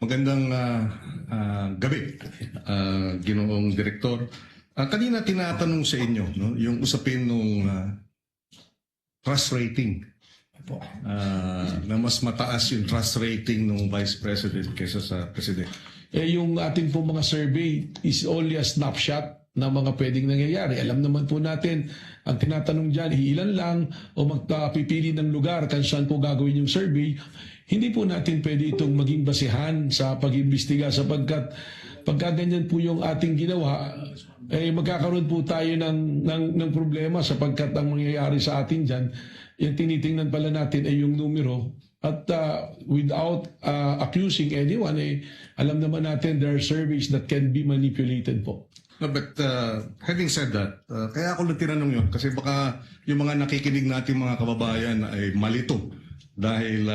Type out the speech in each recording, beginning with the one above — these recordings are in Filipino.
Magandang gabi, Ginoong Direktor. Kanina tinatanong sa inyo yung usapin ng trust rating. Na mas mataas yung trust rating ng Vice President kaysa sa President. Yung ating po mga survey is only a snapshot na mga pwedeng nangyayari. Alam naman po natin, ang tinatanong dyan, ilan lang o magpapipili ng lugar kung saan po gagawin yung survey. Hindi po natin pwede itong maging basihan sa pag-imbestiga sapagkat pagka ganyan po yung ating ginawa, magkakaroon po tayo ng problema sapagkat ang mangyayari sa atin dyan, yung tinitingnan pala natin ay yung numero. At without accusing anyone, alam naman natin there are surveys that can be manipulated po. No, but having said that, kaya ako lang tinanong yun kasi baka yung mga nakikinig natin mga kababayan ay malito dahil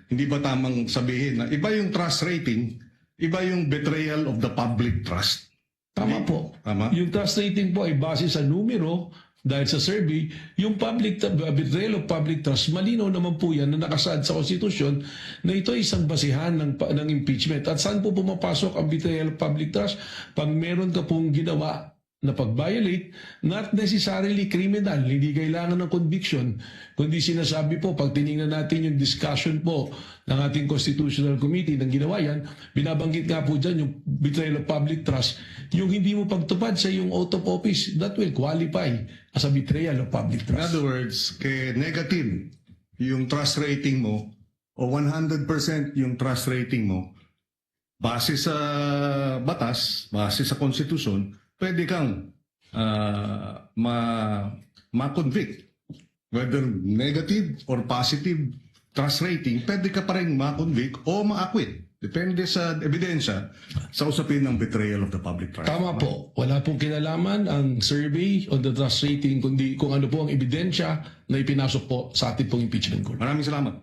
hindi ba tamang sabihin na iba yung trust rating, iba yung betrayal of the public trust. Tama po. Tama? Yung trust rating po ay base sa numero dahil sa survey. Yung betrayal of public trust, malinaw naman po yan na nakasaad sa konstitusyon na ito ay isang basihan ng impeachment. At saan po pumapasok ang betrayal of public trust? Pag meron ka pong ginawa na pag-violate, not necessarily criminal, hindi kailangan ng conviction, kundi sinasabi po, pag tinignan natin yung discussion po ng ating Constitutional Committee ng ginawa yan, binabanggit nga po dyan yung betrayal of public trust, yung hindi mo pagtupad sa yung oath of office, that will qualify as a betrayal of public trust. In other words, negative yung trust rating mo o 100% yung trust rating mo, base sa batas, base sa konstitusyon, pwede kang ma-convict. Whether negative or positive trust rating, pwede ka pa rin ma-convict o ma-acquit. Depende sa ebidensya sa usapin ng betrayal of the public trust. Tama po. Wala pong kinalaman ang survey on the trust rating kundi kung ano po ang ebidensya na ipinasok po sa ating pong impeachment court. Maraming salamat.